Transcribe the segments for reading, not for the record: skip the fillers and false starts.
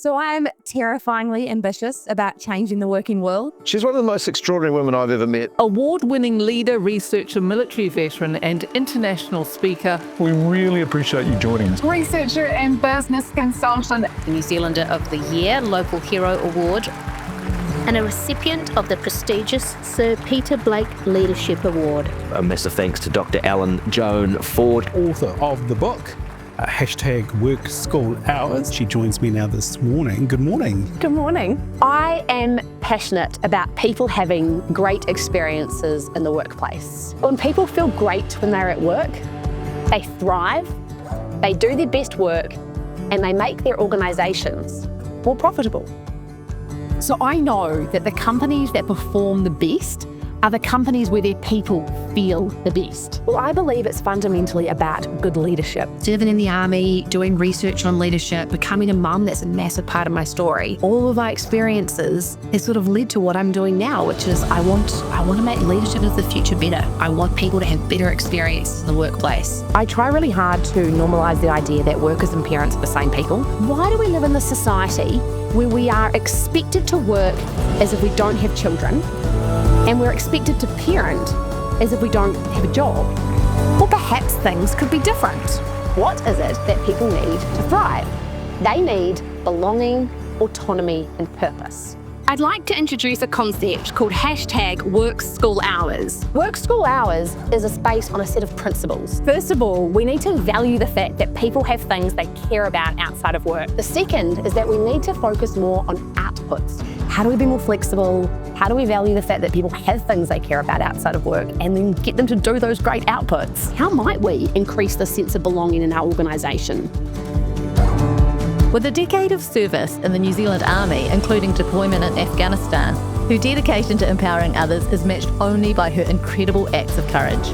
So I'm terrifyingly ambitious about changing the working world. She's one of the most extraordinary women I've ever met. Award-winning leader, researcher, military veteran and international speaker. We really appreciate you joining us. Researcher and business consultant. New Zealander of the Year Local Hero Award. And a recipient of the prestigious Sir Peter Blake Leadership Award. A massive thanks to Dr. Ellen Joan Ford. Author of the book, #Work School Hours. She joins me now this morning. Good morning. Good morning. I am passionate about people having great experiences in the workplace. When people feel great when they're at work, they thrive, they do their best work, and they make their organisations more profitable. So I know that the companies that perform the best are the companies where their people feel the best. Well, I believe it's fundamentally about good leadership. Serving in the army, doing research on leadership, becoming a mum, that's a massive part of my story. All of my experiences has sort of led to what I'm doing now, which is I want to make leadership of the future better. I want people to have better experiences in the workplace. I try really hard to normalise the idea that workers and parents are the same people. Why do we live in this society where we are expected to work as if we don't have children, and we're expected to parent as if we don't have a job? Or perhaps things could be different. What is it that people need to thrive? They need belonging, autonomy, and purpose. I'd like to introduce a concept called #Work School Hours. Work School Hours is a space on a set of principles. First of all, we need to value the fact that people have things they care about outside of work. The second is that we need to focus more on outputs. How do we be more flexible? How do we value the fact that people have things they care about outside of work and then get them to do those great outputs? How might we increase the sense of belonging in our organisation? With a decade of service in the New Zealand Army, including deployment in Afghanistan, her dedication to empowering others is matched only by her incredible acts of courage.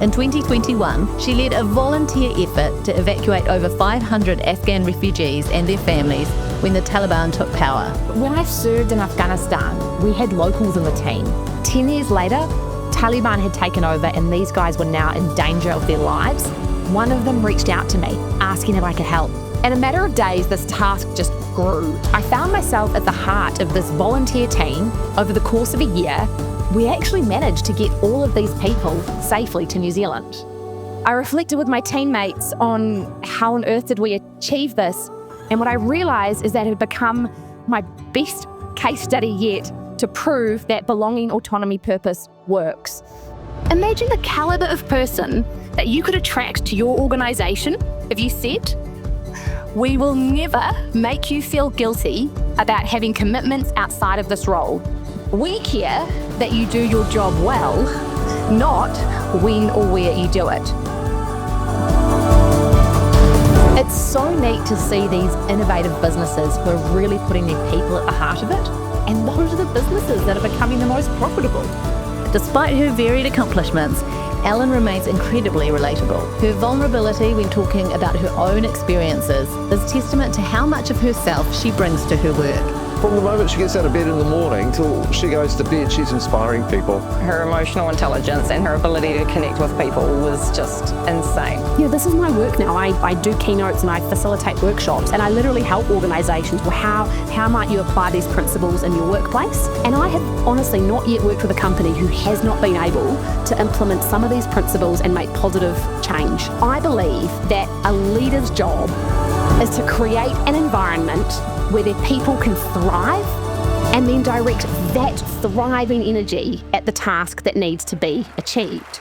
In 2021, she led a volunteer effort to evacuate over 500 Afghan refugees and their families when the Taliban took power. When I served in Afghanistan, we had locals in the team. 10 years later, Taliban had taken over and these guys were now in danger of their lives. One of them reached out to me, asking if I could help. In a matter of days, this task just grew. I found myself at the heart of this volunteer team. Over the course of a year, we actually managed to get all of these people safely to New Zealand. I reflected with my teammates on how on earth did we achieve this, and what I realised is that it had become my best case study yet to prove that belonging, autonomy, purpose works. Imagine the calibre of person that you could attract to your organisation if you said, "We will never make you feel guilty about having commitments outside of this role. We care that you do your job well, not when or where you do it." It's so neat to see these innovative businesses who are really putting their people at the heart of it, and those are the businesses that are becoming the most profitable. Despite her varied accomplishments, Ellen remains incredibly relatable. Her vulnerability when talking about her own experiences is testament to how much of herself she brings to her work. From the moment she gets out of bed in the morning till she goes to bed, she's inspiring people. Her emotional intelligence and her ability to connect with people was just insane. Yeah, this is my work now. I do keynotes and I facilitate workshops, and I literally help organisations with how might you apply these principles in your workplace. And I have honestly not yet worked with a company who has not been able to implement some of these principles and make positive change. I believe that a leader's job is to create an environment where their people can thrive and then direct that thriving energy at the task that needs to be achieved.